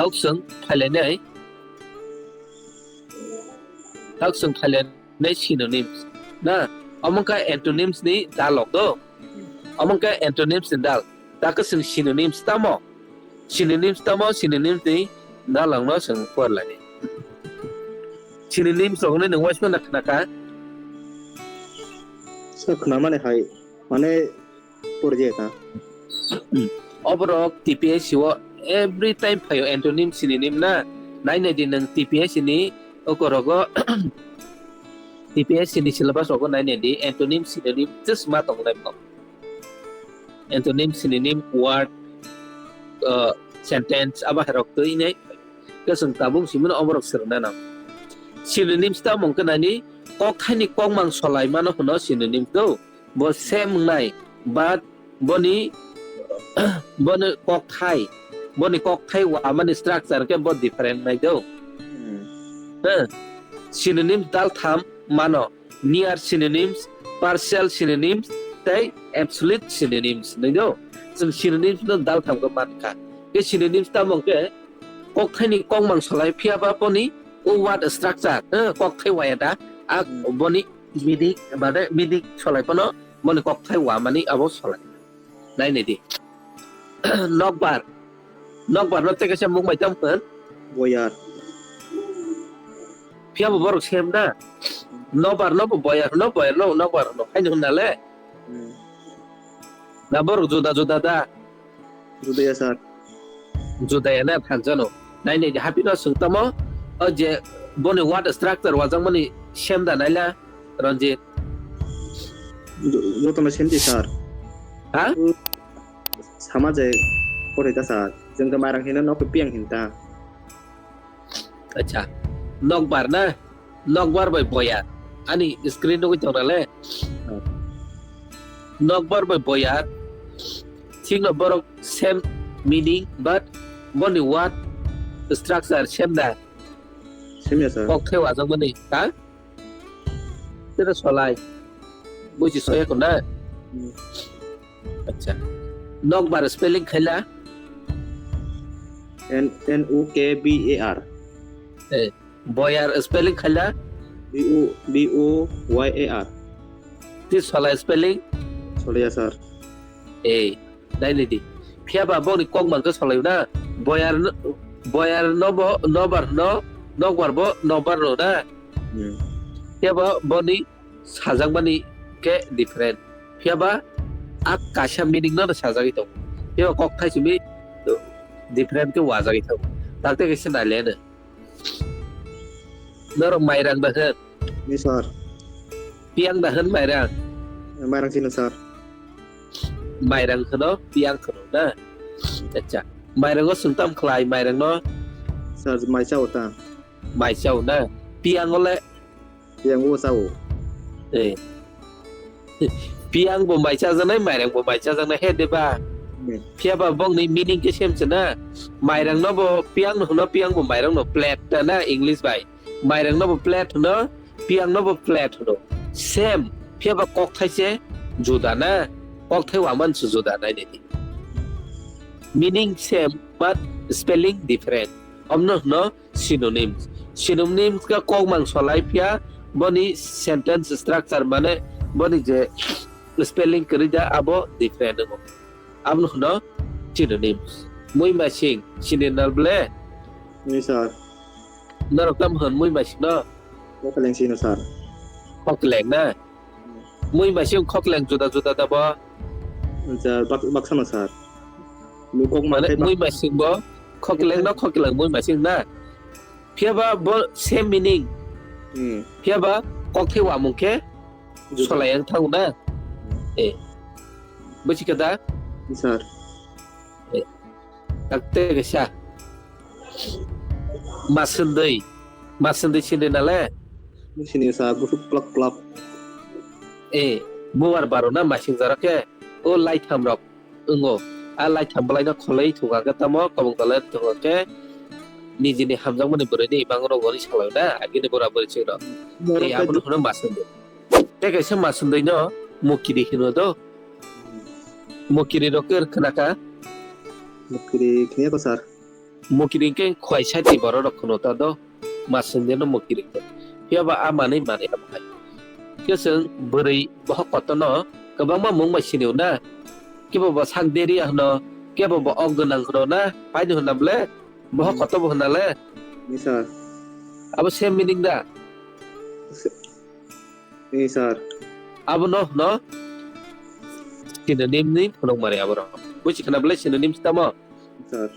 Gausung Thailand synonyms. Na, among ka antonyms ni dialogue do. Among ka antonyms ni dal. Taka sung synonyms tamo. Synonyms ni dalang no sung por la ni. Synonyms ong ni wasma naknaka. Sa kenapa nih hai? Mana project ha? Overall TPS yo every time payo antonym synonym na. Nai din ng TPS ini okorogo TPS ini syllabus ogo nai di antonym synonym just matong na mo. Antonym synonym word sentence aba harok to ini kasung tabung simun omorok serna na. Synonyms ta mong kanani kok thani kong mang solai mano hono synonym to bo same nai but boni kok thai wa man structure ke bo different nai do. Synonyms dal tham mano near synonyms partial synonyms tai absolute synonyms nai do. Sung synonyms no dal tham ko man ka ke synonyms ta mong ke kok thani kong mang solai phia ba poni o what structure kok thai wa da a boni midik bade midik solai pono boni kok thai wa mani abo solai nai ne di nokbar no te ka sem mung mai tam kan Boyar. phia bo bor sem da nokbar no boyar nokbar no hai no na le na bor juda da Sudah ya sir. juda ya na than jano nai ne happy no sung tamo je boni what structure wa jang mani sem da naila ranjit Yo to mesin di sir. ha Sama je kore ta sir. Jeng kemarang hina no kepiang hinta. Acha nokbar by boyar ani screen no ko le nokbar by boyar thing no borok same meaning but boni what structure same da Sim ya sir. kok thewa jang bani ha tera solai buji soya ko na acha nokbar spelling khaila Nukbar. boyar spelling khaila Boyar. this solai spelling Sudah ya sir. dai ni di phia ba boni kok man ko solai na boyar nobar bo nobar no na phia ba boni sajang bani ke different phia ba a kasha meaning no sajagi to phia ba kok thai chimi different ke wajagi to takte ke sina le na nor mairang ba he Ini sir. piang ba han mairang Marang sini sir. mairang khono piang khono na acha mairang go sungtam khlai mairang no Sir mai sao ta. mai chau na piang ole Yang wo sao. piang bo mai cha jang nai mairang bo mai cha jang na he de ba phia ba bong ni meaning ke sem chana mairang no bo piang bo mairang no plate ta na english bai mairang no bo plate no piang no bo plate no same phia ba kok thai che juda na kok thai wa man su juda nai ni meaning same but spelling different no synonyms ka kok mang solai phia boni sentence structure mane boni je spelling kari ja abo different no abno no synonyms muy machine synonym ble Ini sir. narok tam han muy machine no Yo kaleng sini sir. kok leng na muy machine kok leng juda da ba Sir bak sama sir. Lu kok mane mana muy machine bo kok leng muy machine na phia ba bo same meaning phia ba kok the wa mung ke solai ang thau na buji kada Sir. takte ke sha masundai sini na le Di sini sir busuk plak. buar baro na masing jarake o lai tham rok ungo a lai tham balai na kholai thuga ka tamo kabung tale thuga ke nijini hamjang mani bore ni bangro goni salai na agini bora bore chiro abun hono masundai te ke se masundai no mukiri hino do mukiri roker khnaka Kiri kini ko sir. Mokiring ke khwai sai ti boro rok khono ta do masin de no mokiring pia ba amane mane amai ke seng beri bah kotono kabang ma mong mai siniu na ke ba sang deri ahno ke ba oggenang khono na pai ni honam le bah koto bo honale নি sir abo same meaning da নি sir abo no synonym ni phonong mare abo ro buji kana bele synonym tamo sir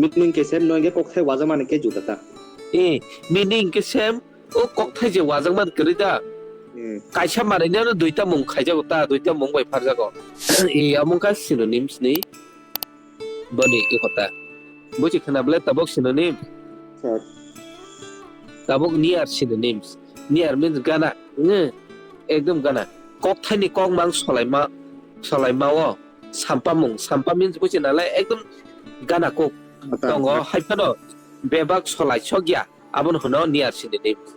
meaning কে same নয় গে কোথায় ওয়াজা মানে কে জুতাতা meaning ke same o kok thai je wajang man kri da kaisa mare ne no duita mong khaijago ta duita mong bai farjago e among ka synonyms ni bani e kota buji kana bele tabok synonym sir tabok near synonyms near means gana ekdom gana kok thai ni kok mang solai ma o sampa means buji nalai ekdom gana kok tongo haipano bebak solai sogya abon hono near synonyms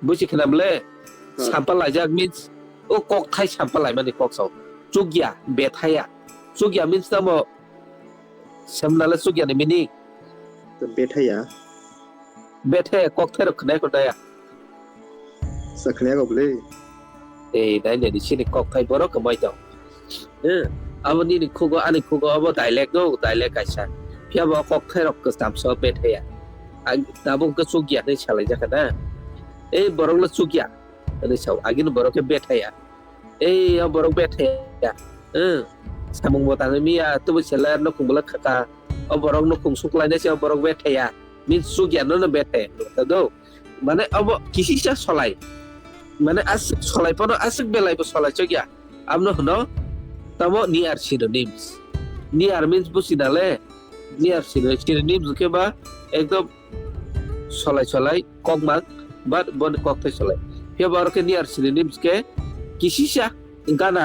buji kana bele sampa laijak means o kok thai sampa lai mani kok sau chugya bethaya chugya means tamo samnala chugya ni meaning তো বেঠাইয়া bethe kok thai rok khnai ko daya সাখনিয়া গবলে dai ne di sini kok thai boro kamai tau aboni ni khugo ani khugo abo dialect no dialect kaisa pia ba kok thai rok ka sam so bethaya tabung ka chugya ni chalai jakana borok la chugya ani sau agin borok ke bethaya borok bethaya samung bo tang mi ya tu selar no kungla khaka borok no kung suklai ne se borok bethaya min chugya no bethe ta do mane abo kisi sa solai mane asik solai pono asik belai bo solai chugya amno hono tamo near synonyms near means businale near synonyms ke ba ekdom solai kokmak but bon kok thai solai pia baro ke near synonyms ke kisi sa gana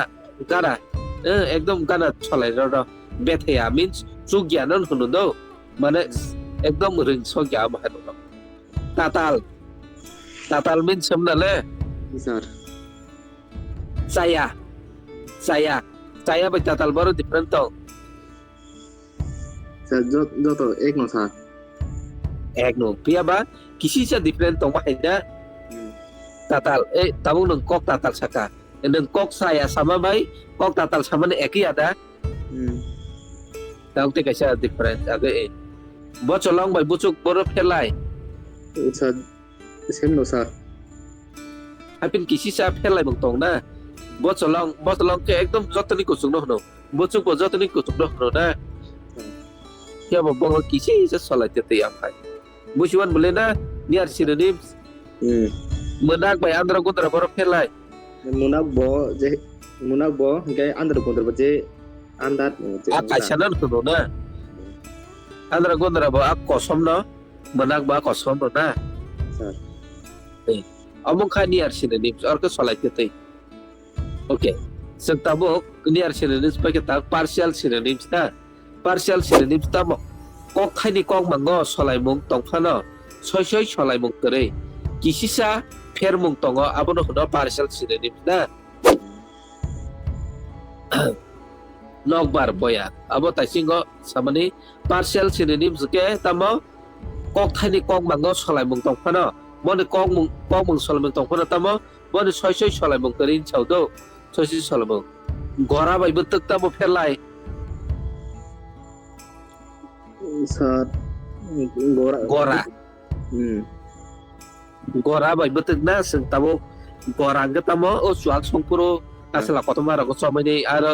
ekdom gana solai ro bethaya means chugya non hono do mane ekdom ring sogya ma hono tatal means samnale sir saya ba tatal baro different to sir যত এক ন sir ekno pia ba kisi sa different to ma haida tatal tabung nang kok tatal saka nang kok saya sama bai kok tatal sama ne eki ada tau te kaisa different age bo cholong bai bucuk boro phelai sir same ন sir hapin kisi sa phelai bang tong na bo cholong ke ekdom jotoni kusung no hono bucuk bo jotoni kusung no hono na ya bo bong kisi sa solai te am hai bujuan bole na near synonyms menak bai andra gondra boro phelai মুনাক ব গে আন্দার কোন্দর যে আন্দার kaisa nan hono na andra gondra bo ak kosom no menak ba kosom no na sir among kha near synonyms or ke solai te okay so tabo near synonyms pa ke ta partial synonyms ta partial synonyms tamo kok khai ni kok mango solai mung tong phano soi solai mung tere kisisa pher mung tongo abono hono partial synonyms na nokbar boya abo taisingo samani partial synonyms ke tamo kok khai ni kok mango solai mung tong phano mone kok mung solai mung tong phano tamo mone soi solai mung tere chaudo soi solai mung gora bai butuk tamo phelai sir gora bai butuk na sing tamo gora ga tamo o suak songpuro asala kotoma ro somai aro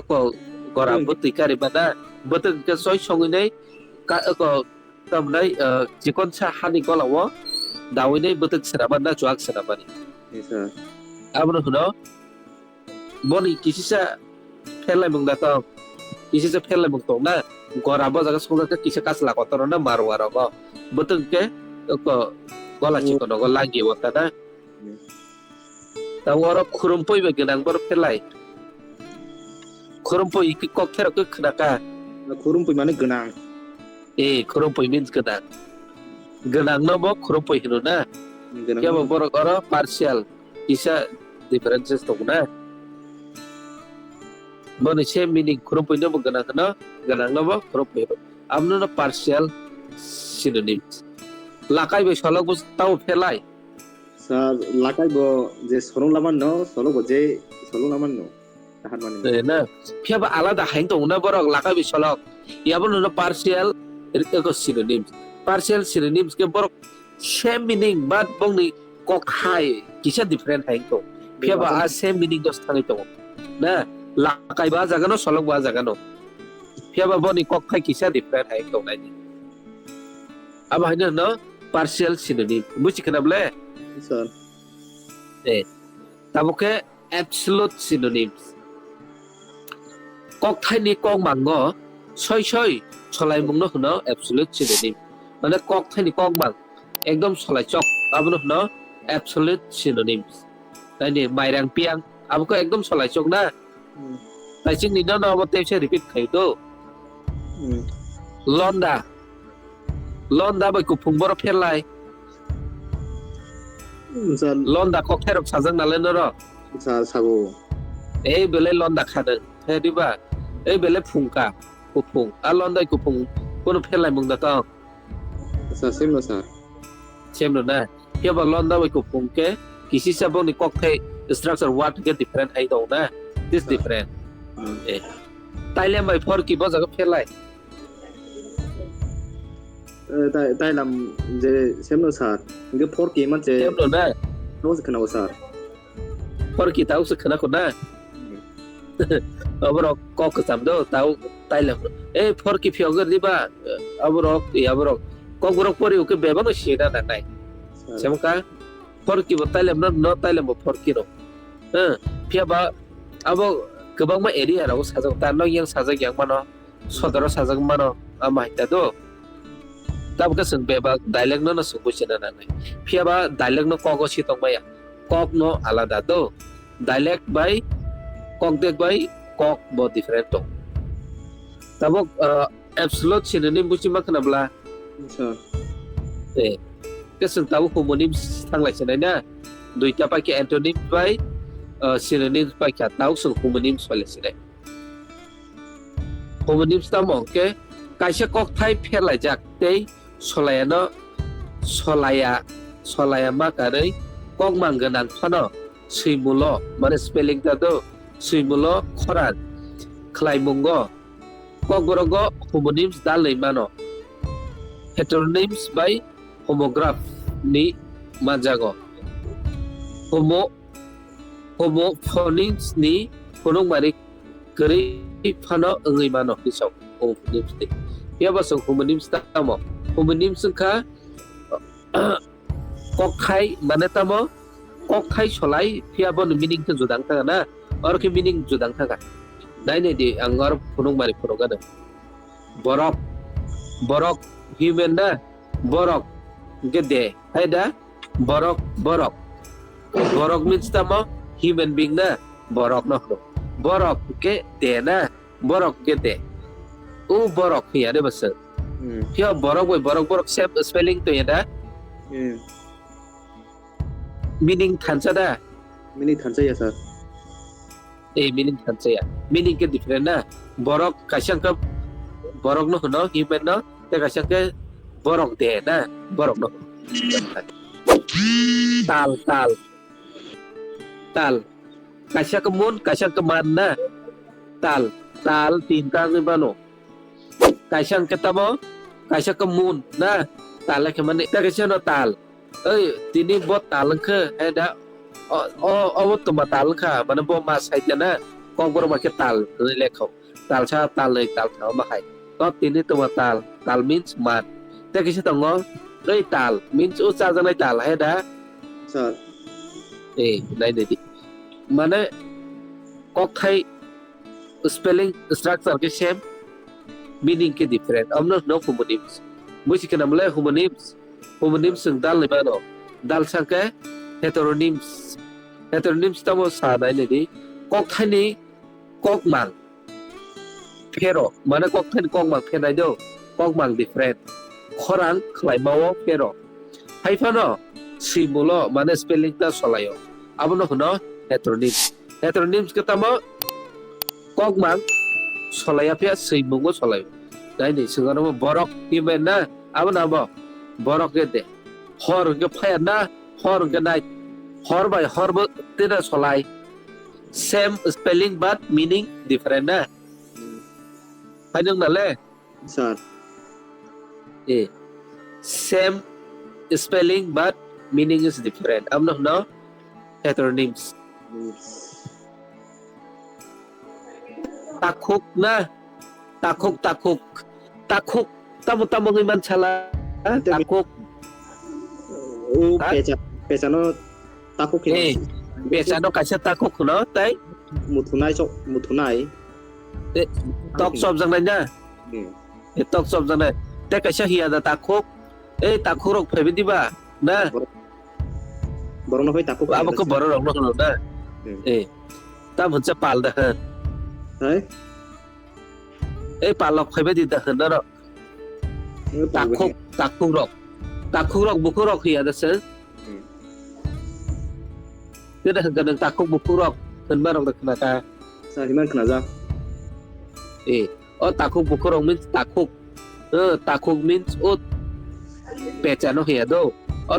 ko gora butik kari bada butuk ke soi songai ka ko tamnai jikon sa hani golawo dawai butuk seraban na suak serabani sir abno huno boni kisisa phelai mung da to kisisa phelai mung tong na gora bo jaga songa ke kisa kasla kotoro na marwaro go butuk ke ko gola chikono go lagi wata na ta woro khurumpoi be genang bor phelai khurumpoi ki kok thero ke khnaka খুরুমপুই মানে গোনাং khurumpoi means genang no bo khurumpoi hino na গোনাং ya bo borok oro partial kisa differences to na boni same meaning khurumpoi no bo genang no bo khurumpoi amno no partial synonyms lakai bai solok bus tau phelai Sir, lakai bo je sorong laman no, solok bo je solong laman no. Tahan mani. na phiaba alada haing tong na borok lakai bai solok yabo no partial ko synonyms partial synonyms ke borok same meaning but bongni kok hai kisa different haing tong phiaba a same meaning dos thangai tong na lakai ba jagano solok ba jagano phiaba boni kok hai kisa different haing tong nai aba haino no partial synonym buji kanable Sir. taboke absolute synonyms kok thai ni kok mango soi soi cholai mungno hno absolute synonym mane kok thai ni kok mang ekdom cholai chok abono hno absolute synonyms tani mairang piang aboko ekdom cholai chok na tai sing ni no no te se repeat khai to londa londa bai ku phungbor phelai Sir, londa kok therok sajang nale no ro sir sago. এই বেলে লন্দা খাদে হেদিবা এই বেলে ফুংকা কুফুং আর লন্দাই কুফুং কোন ফেলাই মুংদা তো Sir, same no sir. সেমনো না কেবল লন্দা by কুফুং কে কিসি সাবং নি ককথে স্ট্রাকচার ওয়াট গে ডিফারেন্ট আই দং না দিস ডিফারেন্ট এ তাইলে বাই ফর কি বজাগ ফেলাই Tai lam je same no sir. Nge for ki man je সেমনো না no se kana sir. For কি তাও সখনা কো না অবর কক সামদো তাও তাইলে এই ফর কি ফিওগর দিবা অবর ইয়াবর কক বরক পরি ওকে বেবানো সেটা না নাই semka forki bo tailem no tailem bo forki ro phiaba abo kebang ma area ro sajak ta no yang sajak yang mano sodoro sajak mano amai ta do tab ka sung beba dialect no sung bu chena na nai phiaba dialect no kok si tong baya kok no alada do dialect by kok dek by kok bo different to tabok absolute synonym bu chima kana bla Sir. Keseng tahu homonyms tanglai senai na duita pakai antonym by synonyms pakai tahu sung homonyms wale senai homonyms tamo ke kaisa kok thai phelai jak tei solayano solaya makarei kok mangganan phano suimulo mane spelling ta do suimulo khoran khlaimungo kok borogo homonyms dalai mano heteronyms by homograph ni majago homophones ni phonong mari keri phano ngai mano hisau homonyms ni ya ba song homonyms tamo homonyms ka kok khai mane tamo kok khai solai phia bon meaning ke judang ta na or ke meaning judang ta dai ne di angar phonong mari phoroga da borok human na borok gede haida borok means tamo human being na borok no borok ke de na borok gede u borok ya de bas pia borok same spelling to ya da meaning thansa da Mini thansa ya sir. meaning thansa ya meaning ke different na borok kasang ka borok no human no te kasang ke borok de na borok no tal kasya kemun kasya kemana tal tinta ni bano kasya ketamo kasya kemun na tal kemana ta kasya no tal tini bot tal ke ada bot to tal ka mana bo ma sai na kong bor ma ke tal ni lekho tal cha tal le tal thao ma hai to tini to tal means mat ta kasya to ngo đây tal means usa jang nai tal hai da Sir. nai de di mane kok thai spelling structure ke same meaning ke different amno no homonyms musi ke namle homonyms sung dal le ba no dal sang ke heteronyms tamo sa nai le di kok thai ni kok mang phero mane kok thai kok mang phe nai do kok mang different khoran khlaimawo pero haifano simulo mane spelling ta solayo abono hono heteronyms ketamo kok mang solaya pia simungo solayo dai ni singano borok human na abo na bo borok ke de hor ke phaya na hor ke night hor by hor bo tira solai same spelling but meaning different na hai nung na le sir same spelling but meaning is different amno no heteronyms takuk na takuk tamu ngi man chala takuk o pecha no takuk ke becha no kaisa takuk no tai muthunai tok sob jang na tok sob jang na te kaisa hiya da takuk takuk rok phebe diba na borong no phai takuk abo ko borok rok no na ta muncha pal da hai palok phebe di da na ro takuk rok buku rok hiya da se cái đó gần ta không một rok gần ba rok được là ta sa himan khna ja ta không một rok means ta không means pecha no here do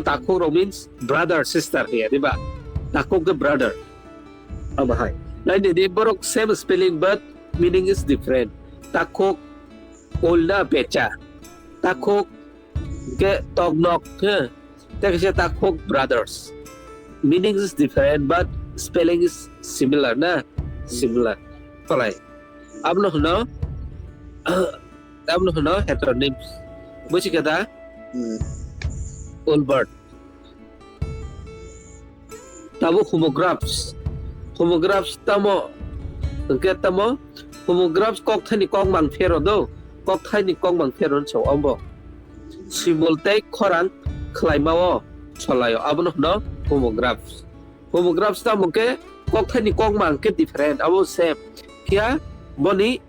ta không rok means brother sister here di ba ta không cái brother ama hai lai di borok same spelling but meaning is different ta không olna pecha ta không cái tog nok ta không brothers meaning is different but spelling is similar na similar palai amno no heteronyms buji kada Ulbert tabu homographs tamo homographs kok thani kong mang phero do kok thani kong mang phero so ambo simultaneous khorang khlaimao cholayo abno no homographs ta moke kok thani kong mang ke different abo same kia boni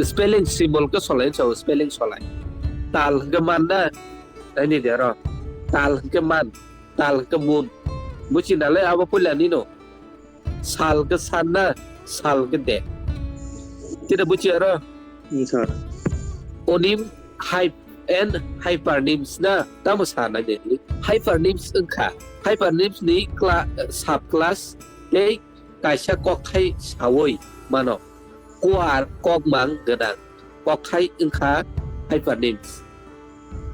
spelling symbol ke solai so spelling solai tal ke man da ini dia ro tal ke man tal ke mun buci dale abo pula ni no sal ke sana sal ke de tidak buci ro sir onim and hypernyms na tamu sana de hypernyms engkha hypernyms ni subclass ke kaisa kok thai sawoi mano kuar kok mang gedang kok thai engkha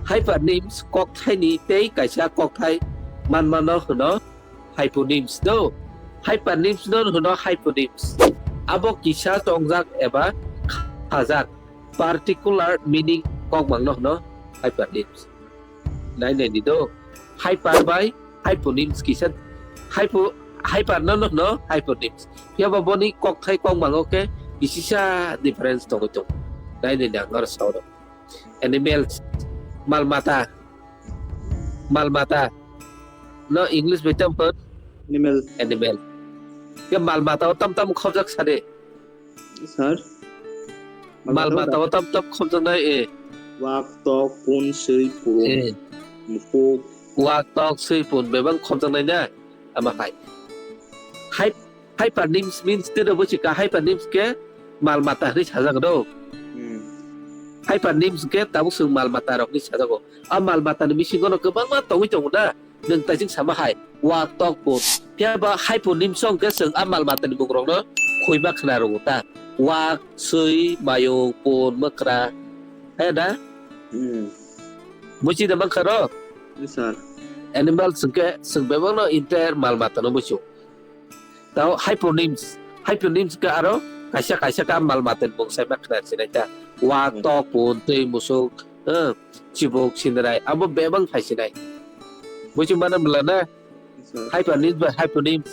hypernyms kok thai ni te kaisa kok thai man mano hono hyponyms do hypernyms no hono hyponyms abo kisa tongjak eba khajak particular meaning kok mang no hypernyms nai ne do hyper by hyponyms kisa hyper no hyponyms ya baboni kok thai kok mang okay kisisa difference to nai ne ngar sauro animals malmata no english betam per animal ke malmata tam khojak sade sir malmata tam khojak nai wak tok pun sui purun muku wak tok sui pun bebang khojak nai na ama hai hypernyms means tidak buka hypernyms ke malmata ni sajak do hypernyms ke tamu sung malmata rok ni sajak go malmata ni misi gono kebang ma tongi na neng tajing sama hai wak tok pun pia ba hypernyms song ke sung malmata ni bukrong no khoi ba khna ro ta wak sui mayo pun mekra ada buci da mangkaro sir animal sung bebang no inter malmata no bucu tau hypernyms ke aro kaisa ka malmata bung sai ba khna sinai wak tok pun tei musuk chibok sinrai abo bebang phai sinai buci mana melana hypernyms